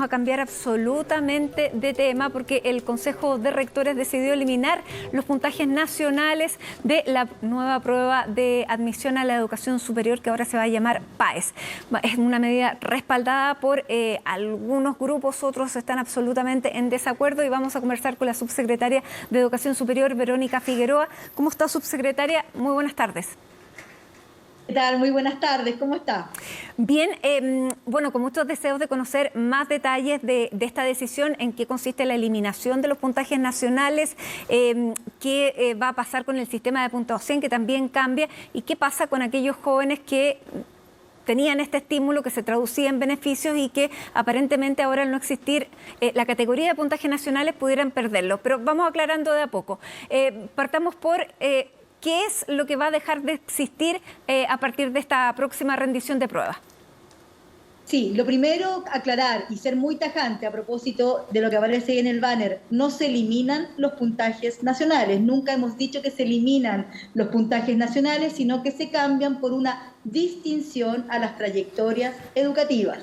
A cambiar absolutamente de tema porque el Consejo de Rectores decidió eliminar los puntajes nacionales de la nueva prueba de admisión a la educación superior que ahora se va a llamar PAES. Es una medida respaldada por algunos grupos, otros están absolutamente en desacuerdo y vamos a conversar con la subsecretaria de Educación Superior, Verónica Figueroa. ¿Cómo está, subsecretaria? Muy buenas tardes. ¿Qué tal? Muy buenas tardes, ¿cómo está? Bien, bueno, con muchos deseos de conocer más detalles de esta decisión, en qué consiste la eliminación de los puntajes nacionales, qué va a pasar con el sistema de puntuación que también cambia y qué pasa con aquellos jóvenes que tenían este estímulo que se traducía en beneficios y que aparentemente ahora al no existir la categoría de puntajes nacionales pudieran perderlo. Pero vamos aclarando de a poco. Partamos por... ¿qué es lo que va a dejar de existir a partir de esta próxima rendición de pruebas? Sí, lo primero, aclarar y ser muy tajante a propósito de lo que aparece en el banner, no se eliminan los puntajes nacionales, nunca hemos dicho que se eliminan los puntajes nacionales, sino que se cambian por una distinción a las trayectorias educativas.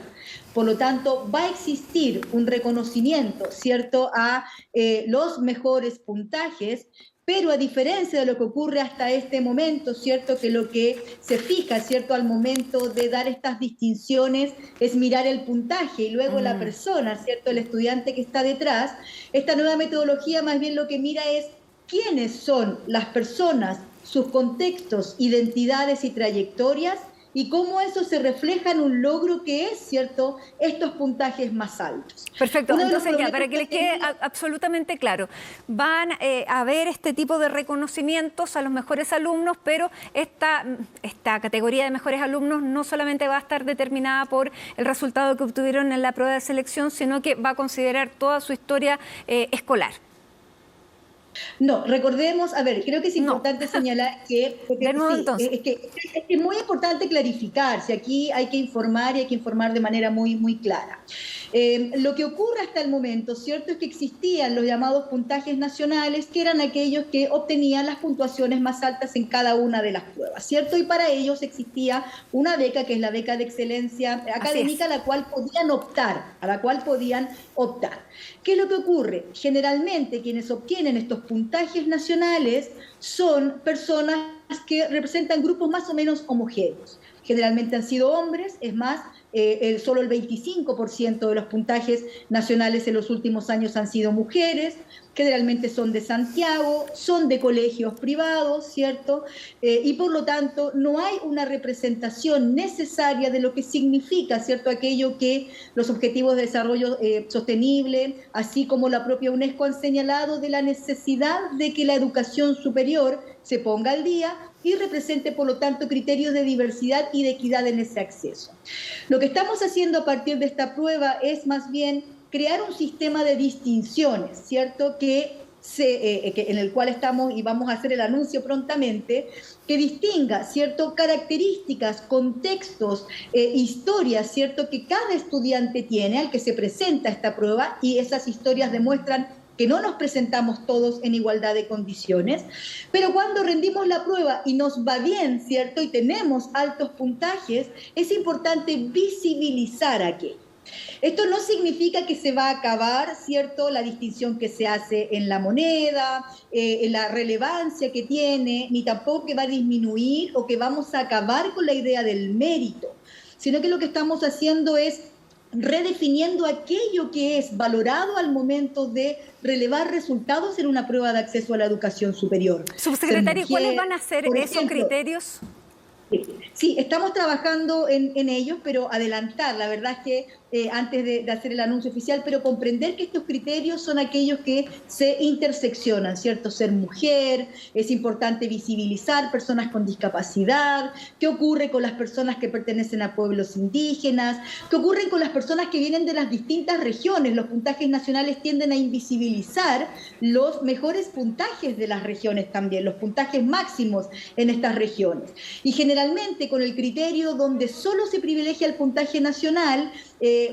Por lo tanto, va a existir un reconocimiento, ¿cierto?, a los mejores puntajes, pero a diferencia de lo que ocurre hasta este momento, ¿cierto?, que lo que se fija, ¿cierto?, al momento de dar estas distinciones es mirar el puntaje y luego la persona, ¿cierto?, el estudiante que está detrás, esta nueva metodología más bien lo que mira es quiénes son las personas, sus contextos, identidades y trayectorias, y cómo eso se refleja en un logro que es, ¿cierto?, estos puntajes más altos. Perfecto, entonces ya, para que les quede absolutamente claro, van a haber este tipo de reconocimientos a los mejores alumnos, pero esta categoría de mejores alumnos no solamente va a estar determinada por el resultado que obtuvieron en la prueba de selección, sino que va a considerar toda su historia escolar. No, recordemos, a ver, creo que es importante señalar que, de nuevo, sí, entonces. es muy importante clarificar, si aquí hay que informar y hay que informar de manera muy clara. Lo que ocurre hasta el momento, ¿cierto?, es que existían los llamados puntajes nacionales, que eran aquellos que obtenían las puntuaciones más altas en cada una de las pruebas, ¿cierto? Y para ellos existía una beca, que es la beca de excelencia académica, a la cual podían optar. ¿Qué es lo que ocurre? Generalmente quienes obtienen estos puntajes nacionales son personas que representan grupos más o menos homogéneos. Generalmente han sido hombres, es más, solo el 25% de los puntajes nacionales en los últimos años han sido mujeres, generalmente son de Santiago, son de colegios privados, ¿cierto? Y por lo tanto no hay una representación necesaria de lo que significa, ¿cierto?, aquello que los Objetivos de Desarrollo Sostenible, así como la propia UNESCO han señalado de la necesidad de que la educación superior se ponga al día y represente, por lo tanto, criterios de diversidad y de equidad en ese acceso. Lo que estamos haciendo a partir de esta prueba es más bien crear un sistema de distinciones, ¿cierto?, que en el cual estamos y vamos a hacer el anuncio prontamente, que distinga, ¿cierto?, características, contextos, historias, ¿cierto?, que cada estudiante tiene al que se presenta esta prueba, y esas historias demuestran que no nos presentamos todos en igualdad de condiciones, pero cuando rendimos la prueba y nos va bien, ¿cierto?, y tenemos altos puntajes, es importante visibilizar aquello. Esto no significa que se va a acabar, ¿cierto?, la distinción que se hace en la moneda, en la relevancia que tiene, ni tampoco que va a disminuir o que vamos a acabar con la idea del mérito, sino que lo que estamos haciendo es redefiniendo aquello que es valorado al momento de relevar resultados en una prueba de acceso a la educación superior. Subsecretario, ¿cuáles van a ser esos criterios? Sí, estamos trabajando en ellos, pero adelantar, la verdad es que antes de hacer el anuncio oficial, pero comprender que estos criterios son aquellos que se interseccionan, ¿cierto? Ser mujer, es importante visibilizar personas con discapacidad, qué ocurre con las personas que pertenecen a pueblos indígenas, qué ocurre con las personas que vienen de las distintas regiones. Los puntajes nacionales tienden a invisibilizar los mejores puntajes de las regiones también, los puntajes máximos en estas regiones. Y generalmente con el criterio donde solo se privilegia el puntaje nacional,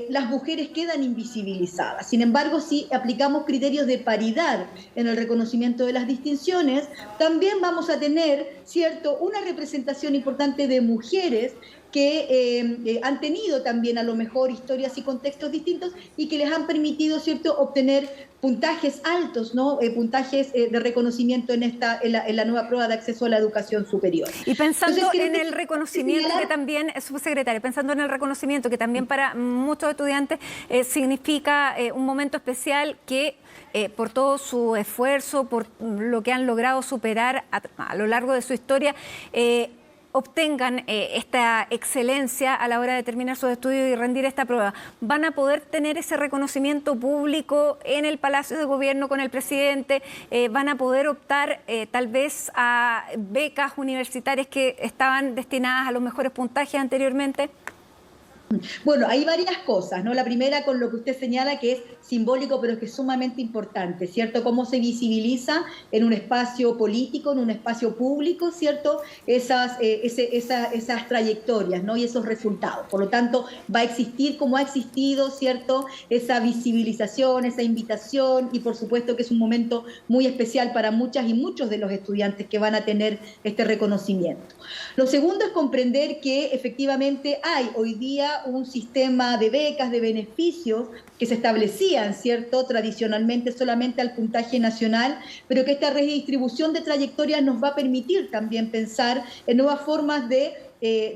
las mujeres quedan invisibilizadas. Sin embargo, si aplicamos criterios de paridad en el reconocimiento de las distinciones, también vamos a tener, ¿cierto?, una representación importante de mujeres que han tenido también a lo mejor historias y contextos distintos y que les han permitido, ¿cierto?, obtener puntajes altos, ¿no? Puntajes de reconocimiento en la nueva prueba de acceso a la educación superior. Y pensando en el reconocimiento que también, subsecretaria, pensando en el reconocimiento que también para muchos estudiantes significa un momento especial que por todo su esfuerzo, por lo que han logrado superar a lo largo de su historia, obtengan esta excelencia a la hora de terminar sus estudios y rendir esta prueba. ¿Van a poder tener ese reconocimiento público en el Palacio de Gobierno con el presidente? ¿Van a poder optar tal vez a becas universitarias que estaban destinadas a los mejores puntajes anteriormente? Bueno, hay varias cosas, ¿no? La primera con lo que usted señala, que es simbólico, pero que es sumamente importante, ¿cierto? Cómo se visibiliza en un espacio político, en un espacio público, ¿cierto? Esas trayectorias, ¿no? Y esos resultados. Por lo tanto, va a existir como ha existido, ¿cierto? Esa visibilización, esa invitación, y por supuesto que es un momento muy especial para muchas y muchos de los estudiantes que van a tener este reconocimiento. Lo segundo es comprender que efectivamente hay hoy día un sistema de becas, de beneficios que se establecían, ¿cierto?, tradicionalmente solamente al puntaje nacional, pero que esta redistribución de trayectorias nos va a permitir también pensar en nuevas formas de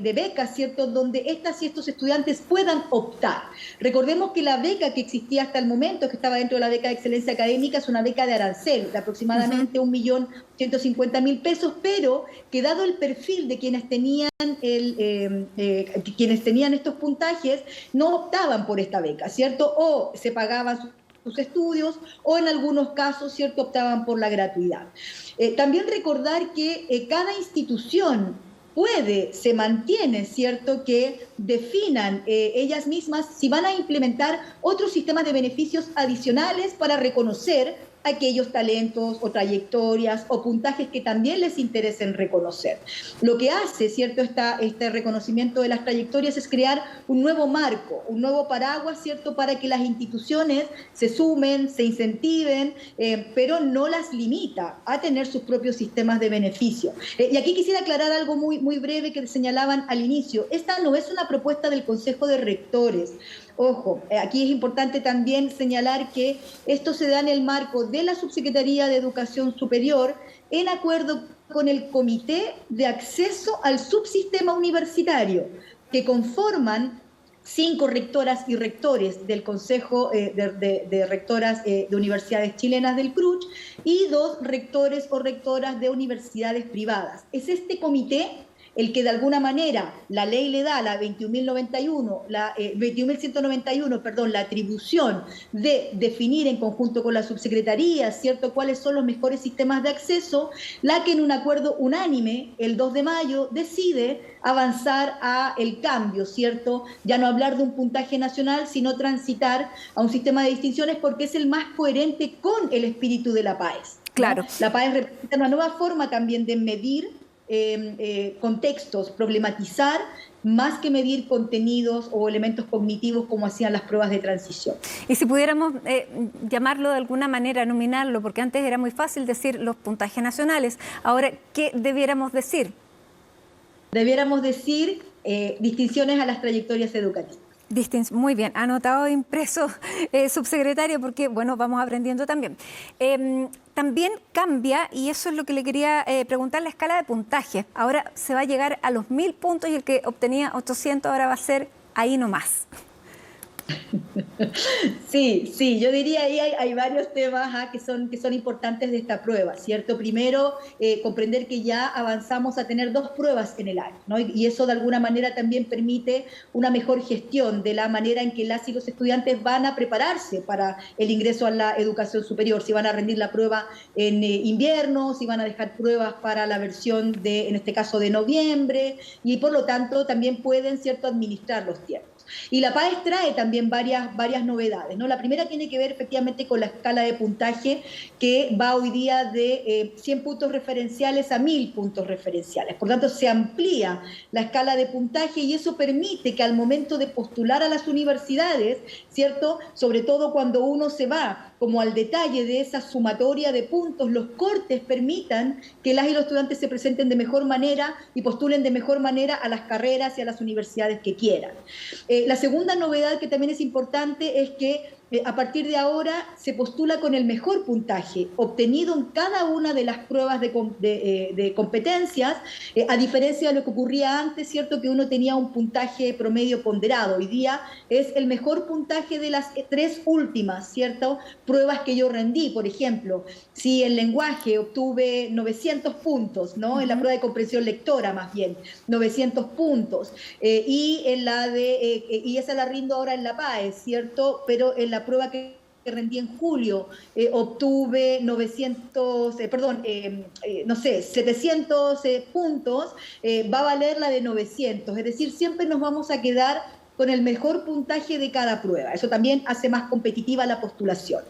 becas, ¿cierto?, donde estas y estos estudiantes puedan optar. Recordemos que la beca que existía hasta el momento, que estaba dentro de la beca de excelencia académica, es una beca de arancel, de aproximadamente 1.150.000 pesos, pero que dado el perfil de quienes tenían estos puntajes, no optaban por esta beca, ¿cierto? O se pagaban sus estudios, o en algunos casos, ¿cierto?, optaban por la gratuidad. También recordar que cada institución se mantiene, ¿cierto?, que definan ellas mismas si van a implementar otros sistemas de beneficios adicionales para reconocer aquellos talentos o trayectorias o puntajes que también les interesen reconocer. Lo que hace, ¿cierto?, este reconocimiento de las trayectorias es crear un nuevo marco, un nuevo paraguas, ¿cierto?, para que las instituciones se sumen, se incentiven, pero no las limita a tener sus propios sistemas de beneficio. Y aquí quisiera aclarar algo muy, muy breve que señalaban al inicio. Esta no es una propuesta del Consejo de Rectores. Ojo, aquí es importante también señalar que esto se da en el marco de la Subsecretaría de Educación Superior en acuerdo con el Comité de Acceso al Subsistema Universitario, que conforman 5 rectoras y rectores del Consejo de Rectoras de Universidades Chilenas del CRUCH y 2 rectores o rectoras de universidades privadas. Es este comité el que de alguna manera la ley le da, la 21.191, perdón, la atribución de definir en conjunto con la subsecretaría, ¿cierto?, cuáles son los mejores sistemas de acceso, la que en un acuerdo unánime, el 2 de mayo, decide avanzar a el cambio, ¿cierto? Ya no hablar de un puntaje nacional, sino transitar a un sistema de distinciones porque es el más coherente con el espíritu de la PAES, ¿no? Claro. La PAES representa una nueva forma también de medir contextos, problematizar, más que medir contenidos o elementos cognitivos como hacían las pruebas de transición. Y si pudiéramos llamarlo de alguna manera, nominarlo, porque antes era muy fácil decir los puntajes nacionales, ahora, ¿qué debiéramos decir? Debiéramos decir distinciones a las trayectorias educativas. Muy bien, anotado e impreso, subsecretario, porque bueno, vamos aprendiendo también. También cambia, y eso es lo que le quería preguntar, la escala de puntaje. Ahora se va a llegar a los 1.000 puntos y el que obtenía 800 ahora va a ser ahí nomás. Sí, yo diría ahí hay varios temas que son importantes de esta prueba, ¿cierto? Primero, comprender que ya avanzamos a tener 2 pruebas en el año, ¿no? Y eso de alguna manera también permite una mejor gestión de la manera en que las y los estudiantes van a prepararse para el ingreso a la educación superior, si van a rendir la prueba en invierno, si van a dejar pruebas para la versión en este caso, de noviembre, y por lo tanto también pueden, ¿cierto?, administrar los tiempos. Y la PAES trae también varias novedades, ¿no? La primera tiene que ver efectivamente con la escala de puntaje que va hoy día de 100 puntos referenciales a 1000 puntos referenciales. Por tanto, se amplía la escala de puntaje y eso permite que al momento de postular a las universidades, ¿cierto? Sobre todo cuando uno se va como al detalle de esa sumatoria de puntos, los cortes permitan que las y los estudiantes se presenten de mejor manera y postulen de mejor manera a las carreras y a las universidades que quieran. La segunda novedad que también es importante es que a partir de ahora se postula con el mejor puntaje obtenido en cada una de las pruebas de competencias, a diferencia de lo que ocurría antes, ¿cierto? Que uno tenía un puntaje promedio ponderado. Hoy día es el mejor puntaje de las 3 últimas, ¿cierto? Pruebas que yo rendí. Por ejemplo, si en lenguaje obtuve 900 puntos, ¿no? En la prueba de comprensión lectora, más bien, 900 puntos. Y esa la rindo ahora en la PAES, ¿cierto? Pero en la prueba que rendí en julio, obtuve 700 puntos, va a valer la de 900, es decir, siempre nos vamos a quedar con el mejor puntaje de cada prueba. Eso también hace más competitiva la postulación.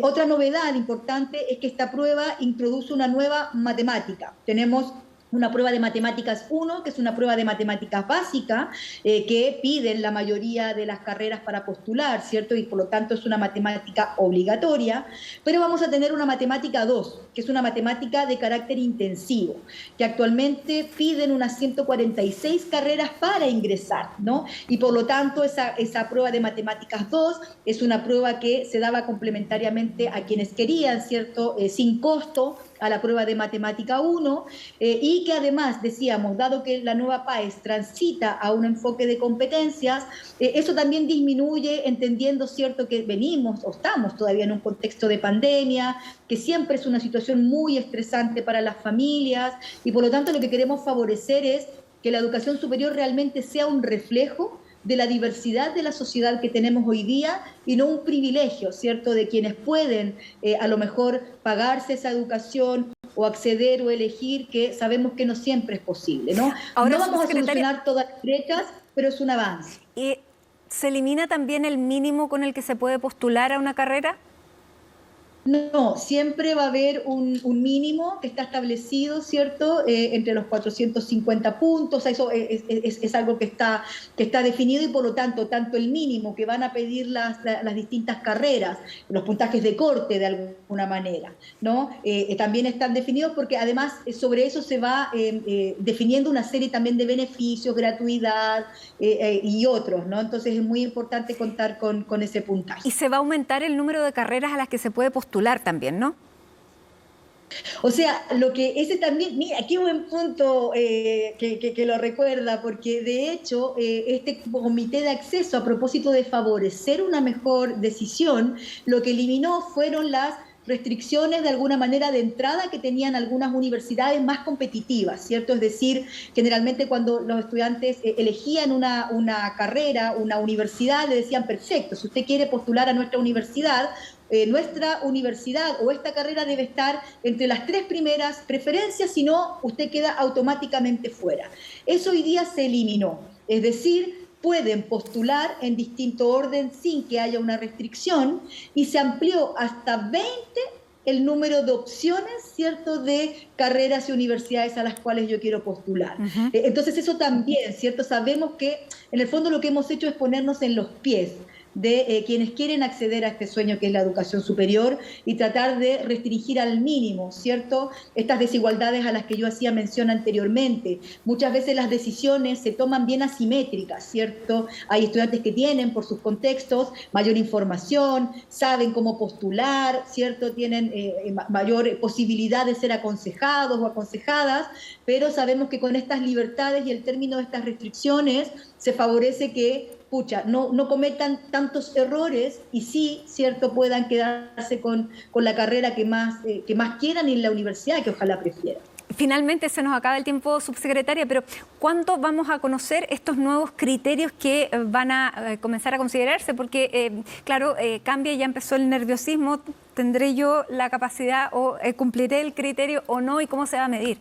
Otra novedad importante es que esta prueba introduce una nueva matemática. Tenemos una prueba de matemáticas 1, que es una prueba de matemáticas básica, que piden la mayoría de las carreras para postular, ¿cierto? Y por lo tanto es una matemática obligatoria, pero vamos a tener una matemática 2, que es una matemática de carácter intensivo, que actualmente piden unas 146 carreras para ingresar, ¿no? Y por lo tanto esa prueba de matemáticas 2 es una prueba que se daba complementariamente a quienes querían, ¿cierto? Sin costo, a la prueba de matemática 1, y que además, decíamos, dado que la nueva PAES transita a un enfoque de competencias, eso también disminuye, entendiendo, ¿cierto?, que venimos o estamos todavía en un contexto de pandemia, que siempre es una situación muy estresante para las familias, y por lo tanto lo que queremos favorecer es que la educación superior realmente sea un reflejo de la diversidad de la sociedad que tenemos hoy día y no un privilegio, ¿cierto?, de quienes pueden a lo mejor pagarse esa educación o acceder o elegir, que sabemos que no siempre es posible, ¿no? Ahora, no vamos a solucionar todas las brechas, pero es un avance. ¿Y se elimina también el mínimo con el que se puede postular a una carrera? No, siempre va a haber un mínimo que está establecido, ¿cierto? Entre los 450 puntos, eso es algo que está definido, y por lo tanto el mínimo que van a pedir las distintas carreras, los puntajes de corte de alguna manera, ¿no? También están definidos, porque además sobre eso se va definiendo una serie también de beneficios, gratuidad y otros, ¿no? Entonces es muy importante contar con ese puntaje. Y se va a aumentar el número de carreras a las que se puede postular también, ¿no? O sea, ese también, mira, qué buen punto que lo recuerda, porque de hecho este comité de acceso, a propósito de favorecer una mejor decisión, lo que eliminó fueron las restricciones de alguna manera de entrada que tenían algunas universidades más competitivas, ¿cierto? Es decir, generalmente cuando los estudiantes elegían una carrera, una universidad, le decían, perfecto, si usted quiere postular a nuestra universidad o esta carrera debe estar entre las 3 primeras preferencias, si no, usted queda automáticamente fuera. Eso hoy día se eliminó, es decir, pueden postular en distinto orden sin que haya una restricción, y se amplió hasta 20 el número de opciones, ¿cierto?, de carreras y universidades a las cuales yo quiero postular. Entonces eso también, ¿cierto? Sabemos que en el fondo lo que hemos hecho es ponernos en los pies de quienes quieren acceder a este sueño que es la educación superior, y tratar de restringir al mínimo, ¿cierto?, estas desigualdades a las que yo hacía mención anteriormente. Muchas veces las decisiones se toman bien asimétricas, ¿cierto? Hay estudiantes que tienen, por sus contextos, mayor información, saben cómo postular, ¿cierto?, tienen mayor posibilidad de ser aconsejados o aconsejadas, pero sabemos que con estas libertades y el término de estas restricciones se favorece que no cometan tantos errores y sí, ¿cierto?, puedan quedarse con la carrera que más quieran y en la universidad que ojalá prefieran. Finalmente se nos acaba el tiempo, subsecretaria, pero ¿cuándo vamos a conocer estos nuevos criterios que van a comenzar a considerarse? Porque, claro, cambia, ya empezó el nerviosismo. ¿Tendré yo la capacidad o cumpliré el criterio o no? ¿Y cómo se va a medir?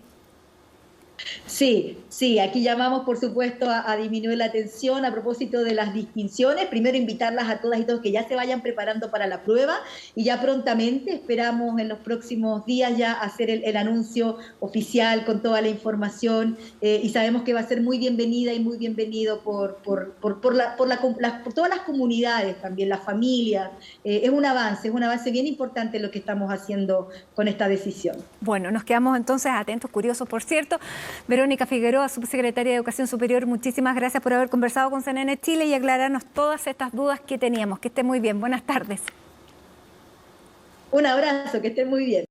Sí, aquí llamamos, por supuesto, a disminuir la tensión a propósito de las distinciones. Primero, invitarlas a todas y todos que ya se vayan preparando para la prueba y ya prontamente esperamos en los próximos días ya hacer el anuncio oficial con toda la información y sabemos que va a ser muy bienvenida y muy bienvenido por todas las comunidades también, las familias. Es un avance bien importante lo que estamos haciendo con esta decisión. Bueno, nos quedamos entonces atentos, curiosos, por cierto. Verónica Figueroa, subsecretaria de Educación Superior, muchísimas gracias por haber conversado con CNN Chile y aclararnos todas estas dudas que teníamos. Que esté muy bien. Buenas tardes. Un abrazo, que esté muy bien.